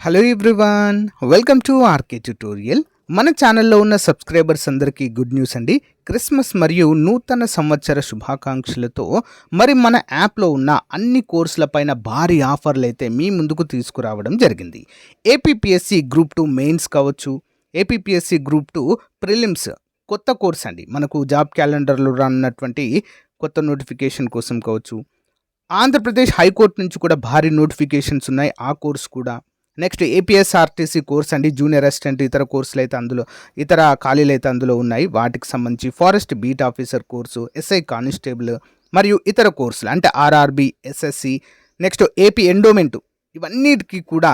Hello everyone, welcome to RK tutorial. మన ఛానల్లో ఉన్న సబ్స్క్రైబర్స్ అందరికీ గుడ్ న్యూస్ అండి. క్రిస్మస్ మరియు నూతన సంవత్సర శుభాకాంక్షలతో మరి మన యాప్లో ఉన్న అన్ని కోర్సులపైన భారీ ఆఫర్లు అయితే మీ ముందుకు తీసుకురావడం జరిగింది. ఏపీపీఎస్సీ గ్రూప్ 2 మెయిన్స్ కావచ్చు, ఏపీపీఎస్సీ గ్రూప్ 2 ప్రిలిమ్స్ కొత్త కోర్స్ అండి. మనకు జాబ్ క్యాలెండర్లో రానున్నటువంటి కొత్త నోటిఫికేషన్ కోసం కావచ్చు, ఆంధ్రప్రదేశ్ హైకోర్టు నుంచి కూడా భారీ నోటిఫికేషన్స్ ఉన్నాయి, ఆ కోర్స్ కూడా. నెక్స్ట్ ఏపీఎస్ఆర్టీసీ కోర్స్ అండి, జూనియర్ అసిస్టెంట్ ఇతర కోర్సులు అయితే ఇతర ఖాళీలు అయితే అందులో ఉన్నాయి. వాటికి సంబంధించి forest beat officer course, SI constable మరియు ఇతర కోర్సులు అంటే RRB, SSC, next AP endowment, ఇవన్నిటికీ కూడా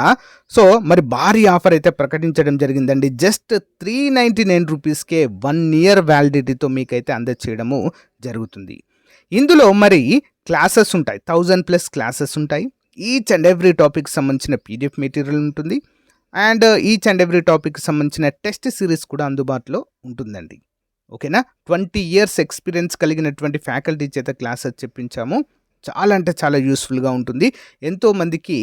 మరి భారీ ఆఫర్ అయితే ప్రకటించడం జరిగిందండి. జస్ట్ 399 రూపీస్కే 1 ఇయర్ వ్యాలిడిటీతో మీకైతే అందచేయడము జరుగుతుంది. ఇందులో మరి క్లాసెస్ ఉంటాయి, 1000+ క్లాసెస్ ఉంటాయి. ఈచ్ అండ్ ఎవ్రీ టాపిక్ సంబంధించిన పీడిఎఫ్ మెటీరియల్ ఉంటుంది. And each and every topic సంబంధించిన టెస్ట్ సిరీస్ కూడా అందుబాటులో ఉంటుందండి. ఓకేనా, 20 ఇయర్స్ ఎక్స్పీరియన్స్ కలిగినటువంటి ఫ్యాకల్టీ చేత క్లాసెస్ చెప్పించాము. చాలా అంటే చాలా యూస్ఫుల్గా ఉంటుంది. ఎంతోమందికి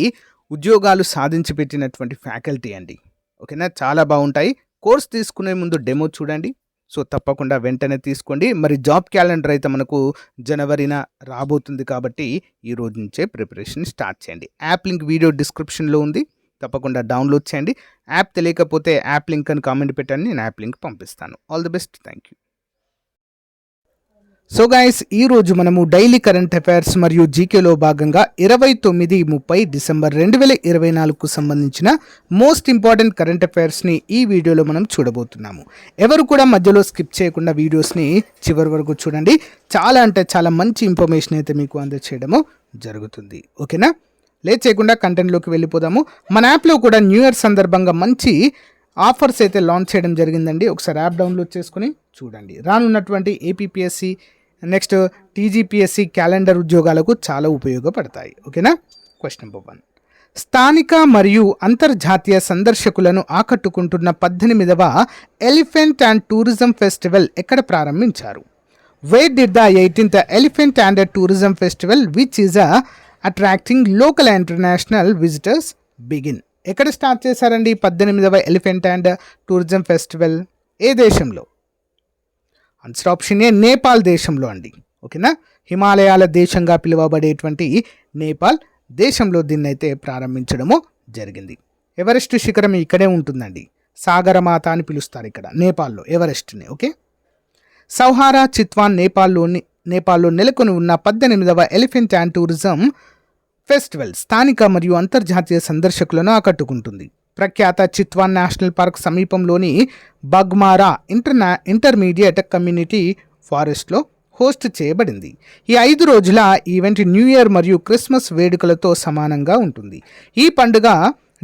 ఉద్యోగాలు సాధించి పెట్టినటువంటి ఫ్యాకల్టీ అండి. ఓకేనా, చాలా బాగుంటాయి. కోర్స్ తీసుకునే ముందు డెమో చూడండి. తప్పకుండా వెంటనే తీసుకోండి. మరి జాబ్ క్యాలెండర్ అయితే మనకు జనవరిన రాబోతుంది కాబట్టి ఈ రోజు నుంచే ప్రిపరేషన్ స్టార్ట్ చేయండి. యాప్ లింక్ వీడియో డిస్క్రిప్షన్లో ఉంది, తప్పకుండా డౌన్లోడ్ చేయండి. యాప్ తెలియకపోతే యాప్ లింక్ అని కామెంట్ పెట్టండి, నేను యాప్ లింక్ పంపిస్తాను. All the best, thank you. Guys, ఈరోజు మనము డైలీ కరెంట్ అఫైర్స్ మరియు జీకేలో భాగంగా 29-30 డిసెంబర్ 2024కు సంబంధించిన మోస్ట్ ఇంపార్టెంట్ కరెంట్ అఫైర్స్ని ఈ వీడియోలో మనం చూడబోతున్నాము. ఎవరు కూడా మధ్యలో స్కిప్ చేయకుండా వీడియోస్ని చివరి వరకు చూడండి. చాలా అంటే చాలా మంచి ఇన్ఫర్మేషన్ అయితే మీకు అందచేయడము జరుగుతుంది. ఓకేనా, లేట్ చేయకుండా కంటెంట్లోకి వెళ్ళిపోదాము. మన యాప్లో కూడా న్యూ ఇయర్ సందర్భంగా మంచి ఆఫర్స్ అయితే లాంచ్ చేయడం జరిగిందండి. ఒకసారి యాప్ డౌన్లోడ్ చేసుకుని చూడండి. రానున్నటువంటి ఏపీపీఎస్సీ, నెక్స్ట్ టీజీపీఎస్సీ క్యాలెండర్ ఉద్యోగాలకు చాలా ఉపయోగపడతాయి. ఓకేనా. క్వశ్చన్ నెంబర్ 1, స్థానిక మరియు అంతర్జాతీయ సందర్శకులను ఆకట్టుకుంటున్న 18వ ఎలిఫెంట్ అండ్ టూరిజం ఫెస్టివల్ ఎక్కడ ప్రారంభించారు? Where did the 18th elephant and tourism festival which is attracting local and international visitors begin? ఎక్కడ స్టార్ట్ చేశారండి 18వ ఎలిఫెంట్ అండ్ టూరిజం ఫెస్టివల్? ఏ దేశంలో? ఆన్సర్ ఆప్షన్ ఏ, నేపాల్ దేశంలో అండి. ఓకేనా, హిమాలయాల దేశంగా పిలువబడేటువంటి నేపాల్ దేశంలో దీన్ని అయితే ప్రారంభించడము జరిగింది. ఎవరెస్ట్ శిఖరం ఇక్కడే ఉంటుందండి. సాగరమాత అని పిలుస్తారు ఇక్కడ నేపాల్లో ఎవరెస్ట్ని. ఓకే, సౌహారా చిత్వాన్ నేపాల్లో నెలకొని ఉన్న 18వ ఎలిఫెంట్ అండ్ టూరిజం ఫెస్టివల్ స్థానిక మరియు అంతర్జాతీయ సందర్శకులను ఆకట్టుకుంటుంది. ప్రఖ్యాత చిత్వాన్ నేషనల్ పార్క్ సమీపంలోని బగ్మారా ఇంటర్మీడియట్ కమ్యూనిటీ ఫారెస్ట్లో హోస్ట్ చేయబడింది. ఈ 5 రోజుల ఈవెంట్ న్యూ ఇయర్ మరియు క్రిస్మస్ వేడుకలతో సమానంగా ఉంటుంది. ఈ పండుగ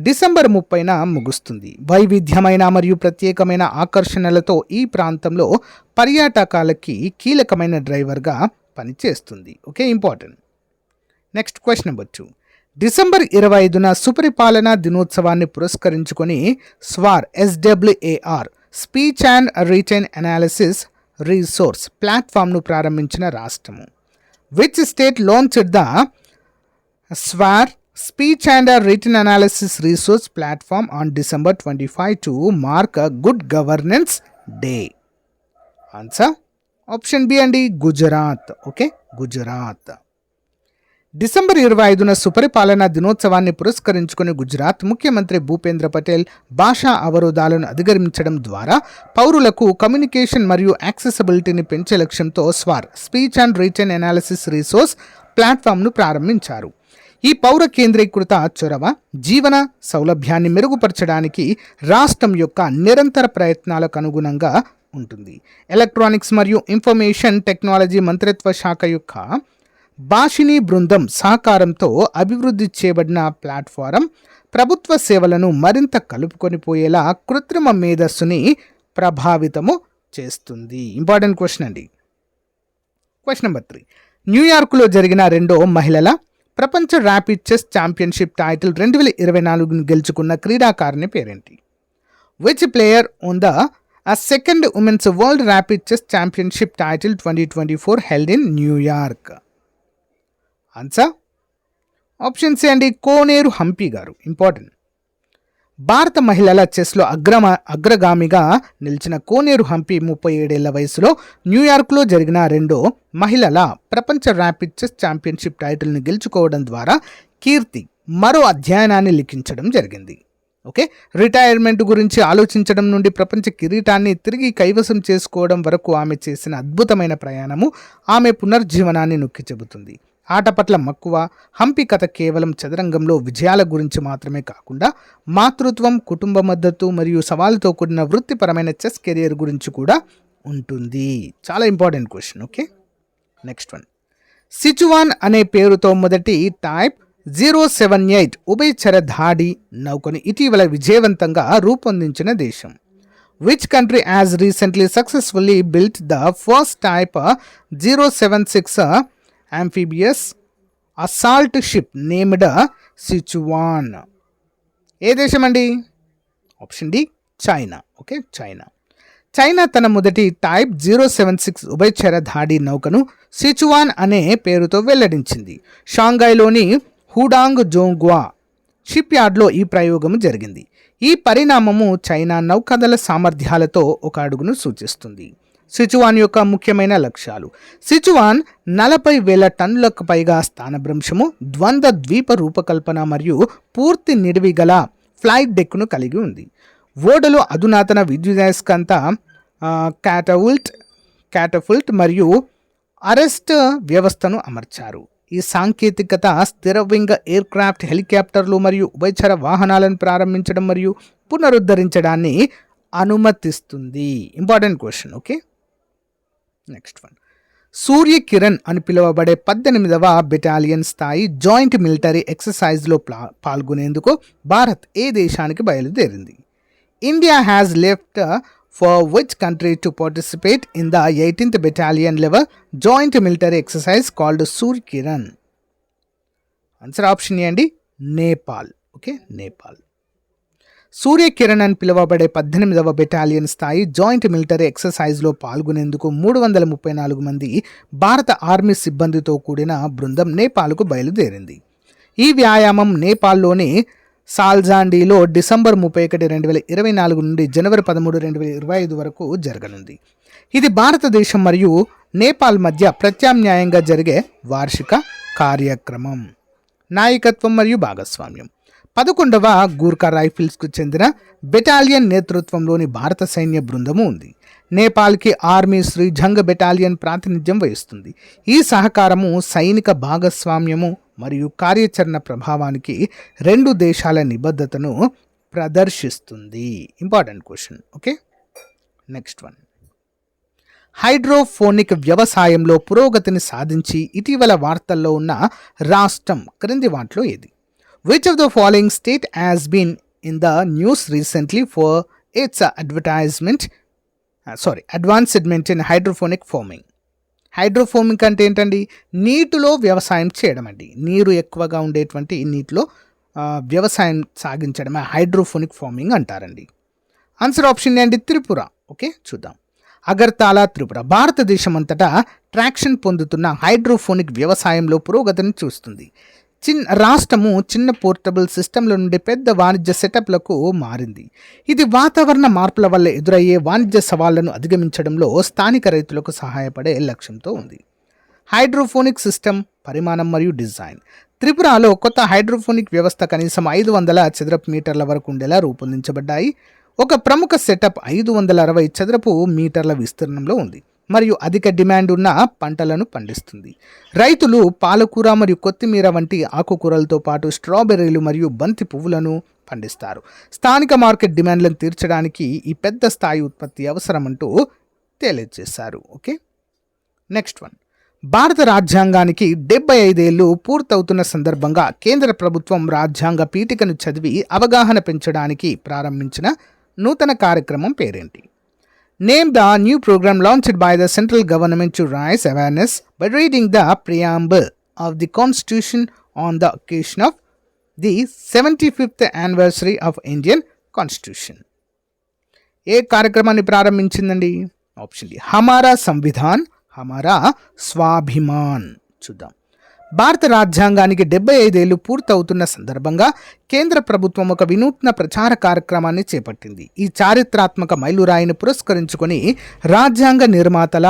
డిసెంబర్ 30న ముగుస్తుంది. వైవిధ్యమైన మరియు ప్రత్యేకమైన ఆకర్షణలతో ఈ ప్రాంతంలో పర్యాటకాలకి కీలకమైన డ్రైవర్గా పనిచేస్తుంది. Okay, important. Next question number 2, December 25న సుపరిపాలన దినోత్సవాన్ని పురస్కరించుకొని SWAR SWAR speech and written analysis resource ప్లాట్ఫామ్ను ప్రారంభించిన రాష్ట్రము? Which state launched the SWAR speech and written analysis resource platform on December 25 to mark good governance day? Answer option B అండి, Gujarat. Okay, Gujarat. December 25న సుపరిపాలనా దినోత్సవాన్ని పురస్కరించుకుని గుజరాత్ ముఖ్యమంత్రి భూపేంద్ర పటేల్ భాషా అవరోధాలను అధిగమించడం ద్వారా పౌరులకు కమ్యూనికేషన్ మరియు యాక్సెసిబిలిటీని పెంచే లక్ష్యంతో SWAR speech and written analysis resource ప్లాట్ఫామ్ను ప్రారంభించారు. ఈ పౌర కేంద్రీకృత చొరవ జీవన సౌలభ్యాన్ని మెరుగుపరచడానికి రాష్ట్రం యొక్క నిరంతర ప్రయత్నాలకు అనుగుణంగా ఉంటుంది. ఎలక్ట్రానిక్స్ మరియు ఇన్ఫర్మేషన్ టెక్నాలజీ మంత్రిత్వ శాఖ యొక్క భాషిని బృందం సహకారంతో అభివృద్ధి చేయబడిన ప్లాట్ఫారం ప్రభుత్వ సేవలను మరింత కలుపుకొని పోయేలా కృత్రిమ మేధస్సుని ప్రభావితము చేస్తుంది. ఇంపార్టెంట్ క్వశ్చన్ అండి. క్వశ్చన్ నెంబర్ 3, న్యూయార్క్లో జరిగిన 2వ మహిళల ప్రపంచ ర్యాపిడ్ చెస్ ఛాంపియన్షిప్ టైటిల్ 2024ను గెలుచుకున్న క్రీడాకారిణి పేరేంటి? Which player won the second women's world rapid chess championship title 2024 held in New York? Answer option C అండి, కోనేరు హంపి గారు. ఇంపార్టెంట్. భారత మహిళల చెస్లో అగ్రగామిగా నిలిచిన కోనేరు హంపి 37 ఏళ్ల వయసులో న్యూయార్క్లో జరిగిన రెండో మహిళల ప్రపంచ ర్యాపిడ్ చెస్ ఛాంపియన్షిప్ టైటిల్ని గెలుచుకోవడం ద్వారా కీర్తి మరో అధ్యయనాన్ని లిఖించడం జరిగింది. ఓకే, రిటైర్మెంట్ గురించి ఆలోచించడం నుండి ప్రపంచ కిరీటాన్ని తిరిగి కైవసం చేసుకోవడం వరకు ఆమె చేసిన అద్భుతమైన ప్రయాణము ఆమె పునర్జీవనాన్ని నొక్కి చెబుతుంది. ఆట పట్ల మక్కువ హంపి కథ కేవలం చదరంగంలో విజయాల గురించి మాత్రమే కాకుండా మాతృత్వం, కుటుంబ మద్దతు మరియు సవాలుతో కూడిన వృత్తిపరమైన చెస్ కెరియర్ గురించి కూడా ఉంటుంది. చాలా important question. Okay, next one. Sichuan అనే పేరుతో మొదటి టైప్ 078 ఉభయచర దాడి నౌకను ఇటీవల విజయవంతంగా రూపొందించిన దేశం. Which country has recently successfully built the first type 076 amphibious assault ship named Sichuan? ఏ దేశం అండి? Option D China. Okay, China తన మొదటి టైప్ 076 ఉభయచర దాడి నౌకను సిచువాన్ అనే పేరుతో వెల్లడించింది. షాంఘైలోని హుడాంగ్ జోంగ్వా షిప్ యార్డ్లో ఈ ప్రయోగం జరిగింది. ఈ పరిణామము చైనా నౌకాదళ సామర్థ్యాలతో ఒక అడుగును సూచిస్తుంది. సిచువాన్ యొక్క ముఖ్యమైన లక్ష్యాలు. సిచువాన్ 40,000 టన్నులకు పైగా స్థానభ్రంశము, ద్వంద్వ ద్వీప రూపకల్పన మరియు పూర్తి నిడివి గల ఫ్లైట్ డెక్ను కలిగి ఉంది. ఓడలో అధునాతన విద్యుదయస్కాంత క్యాటఫుల్ట్ మరియు అరెస్ట్ వ్యవస్థను అమర్చారు. ఈ సాంకేతికత స్థిర వింగ్ ఎయిర్క్రాఫ్ట్, హెలికాప్టర్లు మరియు ఉభయచర వాహనాలను ప్రారంభించడం మరియు పునరుద్ధరించడాన్ని అనుమతిస్తుంది. Important question. Okay, next one. Surya Kiran అని పిలువబడే 18వ బెటాలియన్ స్థాయి జాయింట్ మిలిటరీ ఎక్సర్సైజ్లో పాల్గొనేందుకు భారత్ ఏ దేశానికి బయలుదేరింది? India has left for which country to participate in the 18th Battalion level joint military exercise called Surya Kiran? Answer option ఏ అండి, నేపాల్. ఓకే, నేపాల్. సూర్య కిరణ్ అని పిలువబడే 18వ బెటాలియన్ స్థాయి జాయింట్ మిలిటరీ ఎక్సర్సైజ్లో పాల్గొనేందుకు 334 మంది భారత ఆర్మీ సిబ్బందితో కూడిన బృందం నేపాల్కు బయలుదేరింది. ఈ వ్యాయామం నేపాల్లోని సాల్జాండీలో డిసెంబర్ 31, 2024 నుండి జనవరి 13, 2025 వరకు జరగనుంది. ఇది భారతదేశం మరియు నేపాల్ మధ్య ప్రత్యామ్నాయంగా జరిగే వార్షిక కార్యక్రమం. నాయకత్వం మరియు భాగస్వామ్యం. 11వ గూర్ఖా రైఫిల్స్కు చెందిన బెటాలియన్ నేతృత్వంలోని భారత సైన్య బృందము ఉంది. నేపాల్కి ఆర్మీ శ్రీ జంగ్ బెటాలియన్ ప్రాతినిధ్యం వహిస్తుంది. ఈ సహకారము సైనిక భాగస్వామ్యము మరియు కార్యాచరణ ప్రభావానికి రెండు దేశాల నిబద్ధతను ప్రదర్శిస్తుంది. Important question. Okay, next one. Hydroponic వ్యవసాయంలో పురోగతిని సాధించి ఇటీవల వార్తల్లో ఉన్న రాష్ట్రం క్రింది వాటిలో ఏది? Which of the following state has been in the news recently for its advancement in hydroponic farming? Hydroponic అంటే ఏంటండి? నీటిలో వ్యవసాయం చేయడం అండి. నీరు ఎక్కువగా ఉండేటువంటి నీటిలో వ్యవసాయం సాగించడమే హైడ్రోఫోనిక్ ఫార్మింగ్ అంటారండి. ఆన్సర్ ఆప్షన్ అండి త్రిపుర. ఓకే, చూద్దాం. అగర్తాలా, త్రిపుర భారతదేశం అంతటా ట్రాక్షన్ పొందుతున్న హైడ్రోఫోనిక్ వ్యవసాయంలో పురోగతిని చూస్తుంది. రాష్ట్రము చిన్న పోర్టబుల్ సిస్టంల నుండి పెద్ద వాణిజ్య సెటప్లకు మారింది. ఇది వాతావరణ మార్పుల వల్ల ఎదురయ్యే వాణిజ్య సవాళ్లను అధిగమించడంలో స్థానిక రైతులకు సహాయపడే లక్ష్యంతో ఉంది. హైడ్రోఫోనిక్ సిస్టమ్ పరిమాణం మరియు డిజైన్. త్రిపురలో కొత్త హైడ్రోఫోనిక్ వ్యవస్థ కనీసం 500 చదరపు మీటర్ల వరకు ఉండేలా రూపొందించబడ్డాయి. ఒక ప్రముఖ సెటప్ 560 చదరపు మీటర్ల విస్తీర్ణంలో ఉంది మరియు అధిక డిమాండ్ ఉన్న పంటలను పండిస్తుంది. రైతులు పాలకూర మరియు కొత్తిమీర వంటి ఆకుకూరలతో పాటు స్ట్రాబెర్రీలు మరియు బంతి పువ్వులను పండిస్తారు. స్థానిక మార్కెట్ డిమాండ్లను తీర్చడానికి ఈ పెద్ద స్థాయి ఉత్పత్తి అవసరమంటూ తెలియజేశారు. Okay, next one. భారత రాజ్యాంగానికి 75 ఏళ్లు పూర్తవుతున్న సందర్భంగా కేంద్ర ప్రభుత్వం రాజ్యాంగ పీఠికను చదివి అవగాహన పెంచడానికి ప్రారంభించిన నూతన కార్యక్రమం పేరేంటి? Name the new program launched by the central government to raise awareness by reading the preamble of the Constitution on the occasion of the 75th anniversary of Indian Constitution. ఏ కార్యక్రమాన్ని ప్రారంభించిందండి? ఆప్షన్ డి హమారా సంవిధాన్, హమారా స్వాభిమాన్. చూద్దాం. భారత రాజ్యాంగానికి 75 ఏళ్లు పూర్తవుతున్న సందర్భంగా కేంద్ర ప్రభుత్వం ఒక వినూత్న ప్రచార కార్యక్రమాన్ని చేపట్టింది. ఈ చారిత్రాత్మక మైలురాయిని పురస్కరించుకొని రాజ్యాంగ నిర్మాతల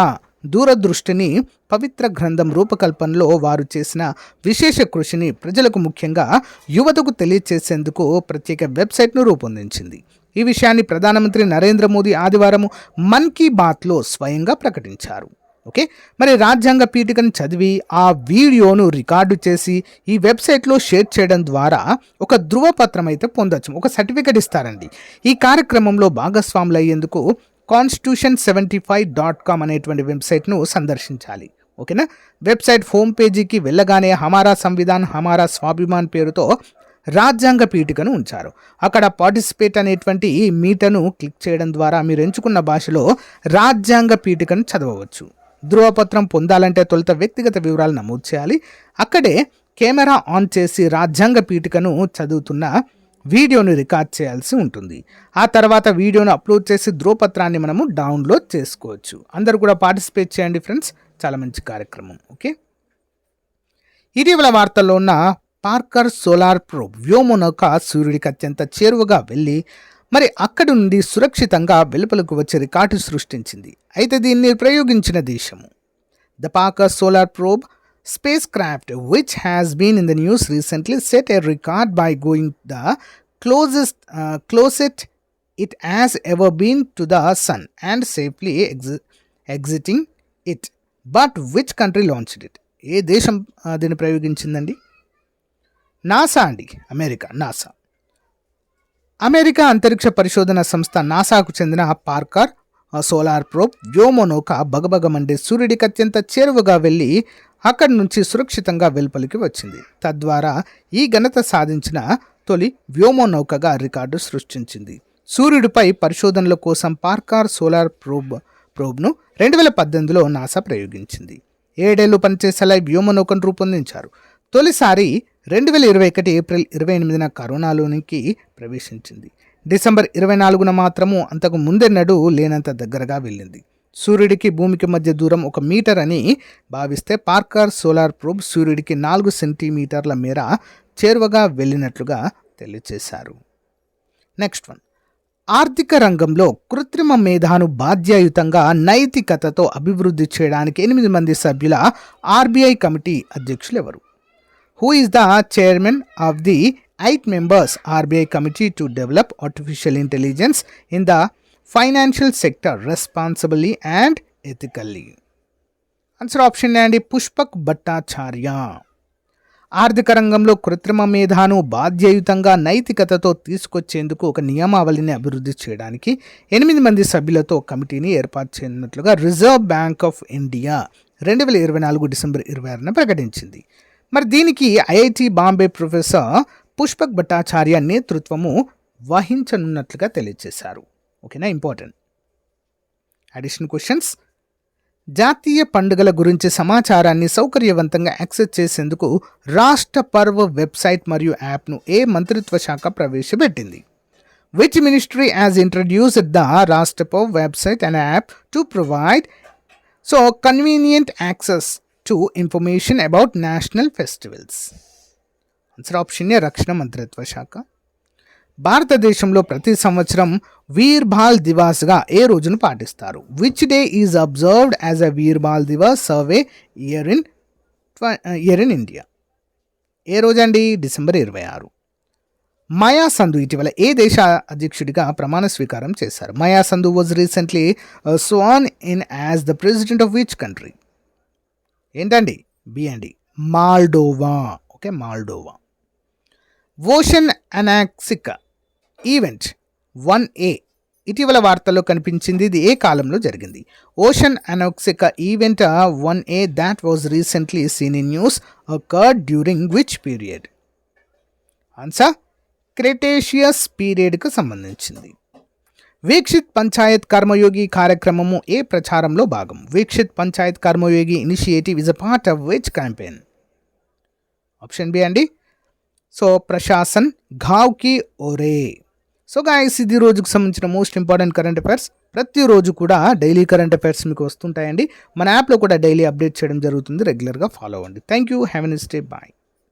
దూరదృష్టిని, పవిత్ర గ్రంథం రూపకల్పనలో వారు చేసిన విశేష కృషిని ప్రజలకు, ముఖ్యంగా యువతకు తెలియచేసేందుకు ప్రత్యేక వెబ్సైట్ను రూపొందించింది. ఈ విషయాన్ని ప్రధానమంత్రి నరేంద్ర మోదీ ఆదివారం మన్ కీ బాత్లో స్వయంగా ప్రకటించారు. ఓకే, మరి రాజ్యాంగ పీఠికను చదివి ఆ వీడియోను రికార్డు చేసి ఈ వెబ్సైట్లో షేర్ చేయడం ద్వారా ఒక ధృవపత్రం అయితే పొందొచ్చు, ఒక సర్టిఫికెట్ ఇస్తారండి. ఈ కార్యక్రమంలో భాగస్వాములు అయ్యేందుకు constitution75.com అనేటువంటి వెబ్సైట్ను సందర్శించాలి. ఓకేనా, వెబ్సైట్ హోమ్ పేజీకి వెళ్ళగానే హమారా సంవిధాన్ హమారా స్వాభిమాన్ పేరుతో రాజ్యాంగ పీఠికను ఉంచారు. అక్కడ పార్టిసిపేట్ అనేటువంటి మీటను క్లిక్ చేయడం ద్వారా మీరు ఎంచుకున్న భాషలో రాజ్యాంగ పీఠికను చదవవచ్చు. ధృవపత్రం పొందాలంటే తొలుత వ్యక్తిగత వివరాలు నమోదు చేయాలి. అక్కడే కెమెరా ఆన్ చేసి రాజ్యాంగ పీఠికను చదువుతున్న వీడియోని రికార్డ్ చేయాల్సి ఉంటుంది. ఆ తర్వాత వీడియోను అప్లోడ్ చేసి ధృవపత్రాన్ని మనము డౌన్లోడ్ చేసుకోవచ్చు. అందరూ కూడా పార్టిసిపేట్ చేయండి ఫ్రెండ్స్, చాలా మంచి కార్యక్రమం. ఓకే, ఇటీవల వార్తల్లో ఉన్న పార్కర్ సోలార్ ప్రోబ్ వ్యోమనౌక సూర్యుడికి అత్యంత చేరువగా వెళ్ళి మరి అక్కడి నుండి సురక్షితంగా వెలుపలకు వచ్చే రికార్డు సృష్టించింది. అయితే దీన్ని ప్రయోగించిన దేశము the Parker solar probe spacecraft which has been in the news recently set a record by going the closest it has ever been to the sun and safely exiting it. But which country launched it? ఏ దేశం దీన్ని ప్రయోగించిందండి? NASA అండి, America. America అంతరిక్ష పరిశోధన సంస్థ నాసాకు చెందిన Parker solar probe వ్యోమనౌక బగబగమండే సూర్యుడికి అత్యంత చేరువగా వెళ్ళి అక్కడి నుంచి సురక్షితంగా వెలుపలికి వచ్చింది. తద్వారా ఈ ఘనత సాధించిన తొలి వ్యోమనౌకగా రికార్డు సృష్టించింది. సూర్యుడిపై పరిశోధనల కోసం పార్కర్ సోలార్ ప్రోబ్ను 2018లో నాసా ప్రయోగించింది. 7 ఏళ్లు పనిచేసేలా వ్యోమనౌకను రూపొందించారు. తొలిసారి 2021 ఏప్రిల్ 28న కరోనాలోనికి ప్రవేశించింది. డిసెంబర్ 24న మాత్రము అంతకు ముందెన్నడూ లేనంత దగ్గరగా వెళ్ళింది. సూర్యుడికి భూమికి మధ్య దూరం 1 మీటర్ అని భావిస్తే పార్కర్ సోలార్ ప్రోబ్ సూర్యుడికి 4 సెంటీమీటర్ల మేర చేరువగా వెళ్ళినట్లుగా తెలియజేశారు. నెక్స్ట్ వన్, ఆర్థిక రంగంలో కృత్రిమ మేధాను బాధ్యయుతంగా నైతికతతో అభివృద్ధి చేయడానికి 8 మంది సభ్యుల ఆర్బీఐ కమిటీ అధ్యక్షులు ఎవరు? Who is the chairman of the 8 members RBI committee to develop artificial intelligence in the financial sector responsibly and ethically? Answer option A, Pushpak Bhattacharya. ఆర్థిక రంగంలో కృత్రిమ మేధాను బాధ్యయుతంగా నైతికతతో తీసుకొచ్చేందుకు ఒక నియమావళిని అభివృద్ధి చేయడానికి 8 మంది సభ్యులతో కమిటీని ఏర్పాటు చేయనున్నట్లుగా Reserve Bank of India 2024 December 26న ప్రకటించింది. మరి దీనికి ఐఐటి బాంబే ప్రొఫెసర్ పుష్పక్ భట్టాచార్య నేతృత్వము వహించనున్నట్లుగా తెలియజేశారు. ఓకేనా, ఇంపార్టెంట్ అడిషనల్ క్వశ్చన్స్. జాతీయ పండుగల గురించి సమాచారాన్ని సౌకర్యవంతంగా యాక్సెస్ చేసేందుకు రాష్ట్ర పర్వ్ వెబ్సైట్ మరియు యాప్ను ఏ మంత్రిత్వ శాఖ ప్రవేశపెట్టింది? Which ministry has introduced the Rashtra Parv website and app to provide convenient access to information about national festivals? Answer option A, రక్షణ మంత్రిత్వ శాఖ. భారతదేశంలో ప్రతి సంవత్సరం వీర్ బాల్ దివాస్గా ఏ రోజును పాటిస్తారు? Which day is observed as a Veer Bal Diwas every year in India? ఏ రోజండి? డిసెంబర్ 26. మాయా సంధు ఇటీవల ఏ దేశ అధ్యక్షుడిగా ప్రమాణ స్వీకారం చేశారు? Maia Sandu was recently sworn in as the president of which country? ఏంటండి? బి అండి, Moldova. Okay, Moldova. Ocean anoxic event 1A ఇటీవల వార్తల్లో కనిపించింది. ఇది ఏ కాలంలో జరిగింది? Ocean anoxic event 1A that was recently seen in news occurred during which period? Answer Cretaceous పీరియడ్కు సంబంధించింది. వీక్షిత్ పంచాయత్ కర్మయోగి కార్యక్రమము ఏ ప్రచారంలో భాగం? Viksit Panchayat Karmayogi initiative is a part of which campaign? Option B అండి, so Prashasan Gaon Ki Ore. So guys, ఇది రోజుకు సంబంధించిన మోస్ట్ ఇంపార్టెంట్ కరెంట్ అఫైర్స్. ప్రతిరోజు కూడా డైలీ కరెంట్ అఫైర్స్ మీకు వస్తుంటాయండి. మన యాప్లో కూడా డైలీ అప్డేట్ చేయడం జరుగుతుంది. రెగ్యులర్గా ఫాలో అవ్వండి. Thank you. Have a nice day. Bye.